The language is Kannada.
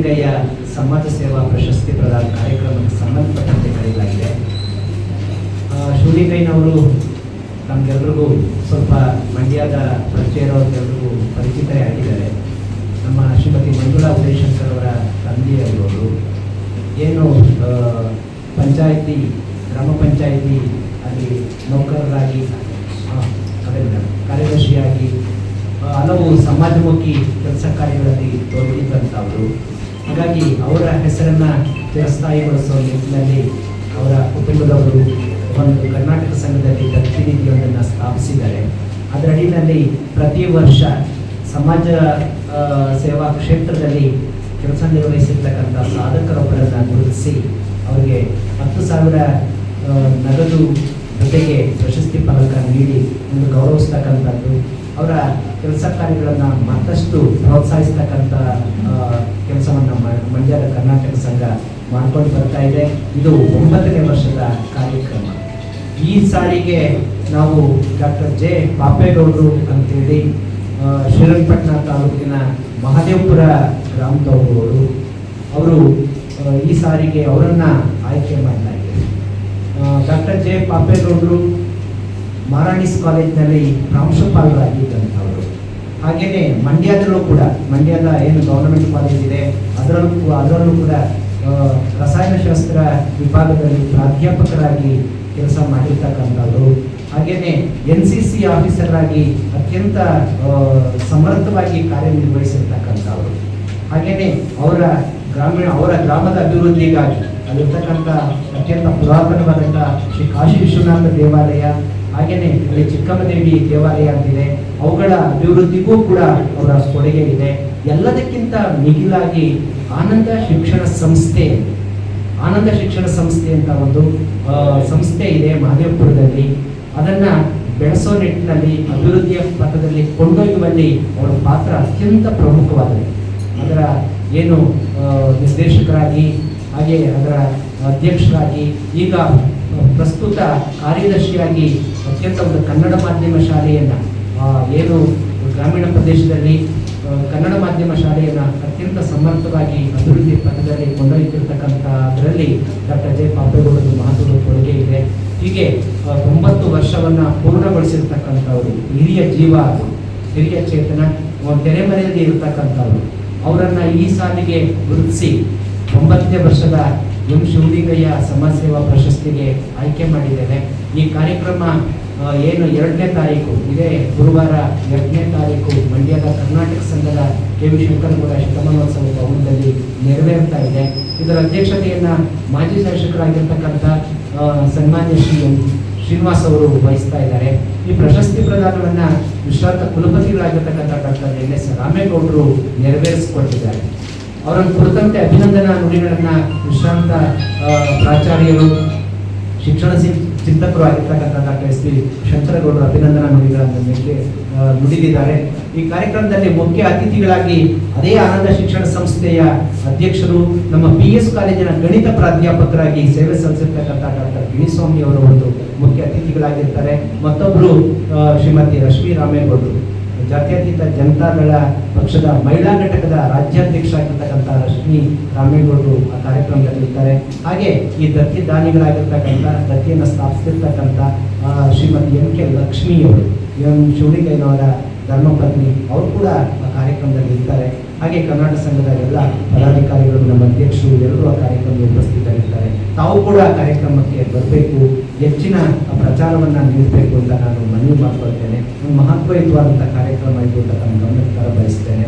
ಶಿವಲಿಂಗಯ್ಯ ಸಮಾಜ ಸೇವಾ ಪ್ರಶಸ್ತಿ ಪ್ರದಾನ ಕಾರ್ಯಕ್ರಮಕ್ಕೆ ಸಂಬಂಧಪಟ್ಟಂತೆ ಕರೆಯಲಾಗಿದೆ. ಶಿವಲಿಂಗಯ್ಯನವರು ನಮಗೆಲ್ರಿಗೂ ಸ್ವಲ್ಪ ಮಂಡ್ಯದ ಪರಿಚಯ ಇರೋರಿಗೆಲ್ರಿಗೂ ಪರಿಚಿತರೇ ಆಗಿದ್ದಾರೆ. ನಮ್ಮ ಶ್ರೀಮತಿ ಮಂಜುಳಾ ಉದಯಶಂಕರ್ ಅವರ ತಂದೆಯವರು ಏನು ಪಂಚಾಯಿತಿ ಗ್ರಾಮ ಪಂಚಾಯಿತಿ ಅಲ್ಲಿ ನೌಕರರಾಗಿ ಕಾರ್ಯದರ್ಶಿಯಾಗಿ ಹಲವು ಸಮಾಜಮುಖಿ ಕೆಲಸ ಕಾರ್ಯಗಳಲ್ಲಿ ತೊಡಗಿದ್ದಂಥವರು. ಹಾಗಾಗಿ ಅವರ ಹೆಸರನ್ನು ಚಿರಸ್ಥಾಯಿಗೊಳಿಸುವ ನಿಟ್ಟಿನಲ್ಲಿ ಅವರ ಕುಟುಂಬದವರು ಒಂದು ಕರ್ನಾಟಕ ಸಂಘದಲ್ಲಿ ದತ್ತಿ ನಿಧಿಯೊಂದನ್ನು ಸ್ಥಾಪಿಸಿದ್ದಾರೆ. ಅದರ ಅಡಿಯಲ್ಲಿ ಪ್ರತಿ ವರ್ಷ ಸಮಾಜ ಸೇವಾ ಕ್ಷೇತ್ರದಲ್ಲಿ ಕೆಲಸ ನಿರ್ವಹಿಸಿರ್ತಕ್ಕಂಥ ಸಾಧಕರೊಬ್ಬರನ್ನು ಗುರುತಿಸಿ ಅವರಿಗೆ 10,000 ನಗದು ಜೊತೆಗೆ ಪ್ರಶಸ್ತಿ ಫಲಕ ನೀಡಿ ಒಂದು ಗೌರವಿಸ್ತಕ್ಕಂಥದ್ದು, ಅವರ ಕೆಲಸ ಕಾರ್ಯಗಳನ್ನು ಮತ್ತಷ್ಟು ಪ್ರೋತ್ಸಾಹಿಸ್ತಕ್ಕಂಥ ಕೆಲಸವನ್ನು ಮಂಡ್ಯದ ಕರ್ನಾಟಕ ಸಂಘ ಮಾಡ್ಕೊಂಡು ಬರ್ತಾ ಇದೆ. ಇದು 9ನೇ ವರ್ಷದ ಕಾರ್ಯಕ್ರಮ. ಈ ಸಾರಿಗೆ ನಾವು ಡಾಕ್ಟರ್ ಜೆ ಪಾಪೇಗೌಡರು ಅಂತೇಳಿ ಶ್ರೀರಂಗಪಟ್ಟಣ ತಾಲೂಕಿನ ಮಹದೇವಪುರ ಗ್ರಾಮದವರು, ಅವರು ಈ ಸಾರಿಗೆ ಅವರನ್ನು ಆಯ್ಕೆ ಮಾಡ್ತಾ ಇದ್ದಾರೆ. ಡಾಕ್ಟರ್ ಜೆ ಪಾಪೇಗೌಡರು ಮಾರಾಣಿಸ್ ಕಾಲೇಜಿನಲ್ಲಿ ಪ್ರಾಂಶುಪಾಲರಾಗಿದ್ದಂಥವರು. ಹಾಗೆಯೇ ಮಂಡ್ಯದಲ್ಲೂ ಕೂಡ, ಮಂಡ್ಯದ ಏನು ಗೌರ್ಮೆಂಟ್ ಕಾಲೇಜ್ ಇದೆ ಅದರಲ್ಲೂ ಕೂಡ ರಸಾಯನಶಾಸ್ತ್ರ ವಿಭಾಗದಲ್ಲಿ ಪ್ರಾಧ್ಯಾಪಕರಾಗಿ ಕೆಲಸ ಮಾಡಿರ್ತಕ್ಕಂಥವರು. ಹಾಗೆಯೇ NCC ಆಫೀಸರ್ ಆಗಿ ಅತ್ಯಂತ ಸಮರ್ಥವಾಗಿ ಕಾರ್ಯನಿರ್ವಹಿಸಿರ್ತಕ್ಕಂಥವರು. ಹಾಗೆಯೇ ಅವರ ಗ್ರಾಮದ ಅಭಿವೃದ್ಧಿಗಾಗಿ ಅಲ್ಲಿರ್ತಕ್ಕಂಥ ಅತ್ಯಂತ ಪುರಾತನವಾದಂಥ ಶ್ರೀ ಕಾಶಿ ವಿಶ್ವನಾಥ ದೇವಾಲಯ, ಹಾಗೆಯೇ ಅಲ್ಲಿ ಚಿಕ್ಕಮ್ಮದೇವಿ ದೇವಾಲಯ ಅಂತಿದೆ, ಅವುಗಳ ಅಭಿವೃದ್ಧಿಗೂ ಕೂಡ ಅವರ ಕೊಡುಗೆ ಇದೆ. ಎಲ್ಲದಕ್ಕಿಂತ ಮಿಗಿಲಾಗಿ ಆನಂದ ಶಿಕ್ಷಣ ಸಂಸ್ಥೆ ಅಂತ ಒಂದು ಸಂಸ್ಥೆ ಇದೆ ಮಹದೇವಪುರದಲ್ಲಿ. ಅದನ್ನು ಬೆಳೆಸೋ ನಿಟ್ಟಿನಲ್ಲಿ ಅಭಿವೃದ್ಧಿಯ ಪಥದಲ್ಲಿ ಕೊಂಡೊಯ್ಯುವಲ್ಲಿ ಅವರ ಪಾತ್ರ ಅತ್ಯಂತ ಪ್ರಮುಖವಾಗಿದೆ. ಅದರ ಏನು ನಿರ್ದೇಶಕರಾಗಿ, ಹಾಗೆ ಅದರ ಅಧ್ಯಕ್ಷರಾಗಿ, ಈಗ ಪ್ರಸ್ತುತ ಕಾರ್ಯದರ್ಶಿಯಾಗಿ ಅತ್ಯಂತ ಒಂದು ಕನ್ನಡ ಮಾಧ್ಯಮ ಶಾಲೆಯನ್ನು ಏನು ಗ್ರಾಮೀಣ ಪ್ರದೇಶದಲ್ಲಿ ಕನ್ನಡ ಮಾಧ್ಯಮ ಶಾಲೆಯನ್ನು ಅತ್ಯಂತ ಸಮರ್ಥವಾಗಿ ಅಭಿವೃದ್ಧಿ ಪಥದಲ್ಲಿ ಕೊಂಡೊಯ್ತಿರ್ತಕ್ಕಂಥದ್ರಲ್ಲಿ ಡಾಕ್ಟರ್ ಜೆ ಪಾಪೇಗೌಡರು ಮಹತ್ವದ ಕೊಡುಗೆ ಇದೆ. ಹೀಗೆ 90 ವರ್ಷವನ್ನು ಪೂರ್ಣಗೊಳಿಸಿರ್ತಕ್ಕಂಥವರು ಹಿರಿಯ ಜೀವ, ಹಿರಿಯ ಚೇತನ, ತೆರೆಮರೆಯಲ್ಲಿ ಇರತಕ್ಕಂಥವ್ರು. ಅವರನ್ನು ಈ ಸಾಲಿಗೆ ಗುರುತಿಸಿ 9ನೇ ವರ್ಷದ ಎಂ ಶಿವಲಿಂಗಯ್ಯ ಸಮಾಜ ಸೇವಾ ಪ್ರಶಸ್ತಿಗೆ ಆಯ್ಕೆ ಮಾಡಿದ್ದೇವೆ. ಈ ಕಾರ್ಯಕ್ರಮ ಏನು 2ನೇ ತಾರೀಕು, ಇದೇ ಗುರುವಾರ 2ನೇ ತಾರೀಕು ಮಂಡ್ಯದ ಕರ್ನಾಟಕ ಸಂಘದ KV ಶಂಕರಗೌಡ ಶತಮಾನೋತ್ಸವ ಭವನದಲ್ಲಿ ನೆರವೇರ್ತಾ ಇದೆ. ಇದರ ಅಧ್ಯಕ್ಷತೆಯನ್ನು ಮಾಜಿ ಶಾಸಕರಾಗಿರ್ತಕ್ಕಂಥ ಸನ್ಮಾನ್ಯ ಶ್ರೀನಿವಾಸ್ ಅವರು ವಹಿಸ್ತಾ ಇದ್ದಾರೆ. ಈ ಪ್ರಶಸ್ತಿ ಪ್ರದಾನವನ್ನು ವಿಶ್ರಾಂತ ಕುಲಪತಿಗಳಾಗಿರ್ತಕ್ಕಂಥ ಡಾಕ್ಟರ್ NS ರಾಮೇಗೌಡರು ನೆರವೇರಿಸಿಕೊಟ್ಟಿದ್ದಾರೆ. ಅವರನ್ನು ಕುರಿತಂತೆ ಅಭಿನಂದನಾ ನುಡಿಗಳನ್ನು ವಿಶ್ರಾಂತ ಪ್ರಾಚಾರ್ಯರು, ಶಿಕ್ಷಣ ಚಿಂತಕರು ಆಗಿರ್ತಕ್ಕಂಥ ಡಾಕ್ಟರ್ SP ಶಂಕರಗೌಡರು ಅಭಿನಂದನಾ ನುಡಿಗಳನ್ನು ನುಡಿದಿದ್ದಾರೆ. ಈ ಕಾರ್ಯಕ್ರಮದಲ್ಲಿ ಮುಖ್ಯ ಅತಿಥಿಗಳಾಗಿ ಅದೇ ಆನಂದ ಶಿಕ್ಷಣ ಸಂಸ್ಥೆಯ ಅಧ್ಯಕ್ಷರು, ನಮ್ಮ PS ಕಾಲೇಜಿನ ಗಣಿತ ಪ್ರಾಧ್ಯಾಪಕರಾಗಿ ಸೇವೆ ಸಲ್ಲಿಸಿರ್ತಕ್ಕಂಥ ಡಾಕ್ಟರ್ ಗಿಣಿಸ್ವಾಮಿ ಅವರು ಒಂದು ಮುಖ್ಯ ಅತಿಥಿಗಳಾಗಿರ್ತಾರೆ. ಮತ್ತೊಬ್ಬರು ಶ್ರೀಮತಿ ರಶ್ಮಿ ರಾಮೇಗೌಡರು, ಜಾತ್ಯತೀತ ಜನತಾದಳ ಪಕ್ಷದ ಮಹಿಳಾ ಘಟಕದ ರಾಜ್ಯಾಧ್ಯಕ್ಷ ಆಗಿರ್ತಕ್ಕಂಥ ರಶ್ಮಿ ರಾಮೇಗೌಡರು ಆ ಕಾರ್ಯಕ್ರಮದಲ್ಲಿ ಇರ್ತಾರೆ. ಹಾಗೆ ಈ ದತ್ತಿ ದಾನಿಗಳಾಗಿರ್ತಕ್ಕಂಥ, ದತ್ತಿಯನ್ನು ಸ್ಥಾಪಿಸಿರ್ತಕ್ಕಂಥ ಶ್ರೀಮತಿ MK ಲಕ್ಷ್ಮಿಯವರು, ಶಿವಲಿಂಗಯ್ಯನವರ ಧರ್ಮಪತ್ನಿ, ಅವರು ಕೂಡ ಆ ಕಾರ್ಯಕ್ರಮದಲ್ಲಿ ಇರ್ತಾರೆ. ಹಾಗೆ ಕರ್ನಾಟಕ ಸಂಘದ ಎಲ್ಲ ಪದಾಧಿಕಾರಿಗಳು, ನಮ್ಮ ಅಧ್ಯಕ್ಷರು ಎಲ್ಲರೂ ಆ ಕಾರ್ಯಕ್ರಮದಲ್ಲಿ ಉಪಸ್ಥಿತರಿರ್ತಾರೆ. ತಾವು ಕೂಡ ಆ ಕಾರ್ಯಕ್ರಮಕ್ಕೆ ಬರಬೇಕು, ಹೆಚ್ಚಿನ ಪ್ರಚಾರವನ್ನು ನೀಡಬೇಕು ಅಂತ ನಾನು ಮನವಿ ಮಾಡ್ಕೊಳ್ತೇನೆ. ಒಂದು ಮಹತ್ವಯುತವಾದಂಥ ಕಾರ್ಯಕ್ರಮ ಇದು ಅಂತ ನಾನು ಗಮನಕ್ಕೆ ತರಬಯಸ್ತೇನೆ.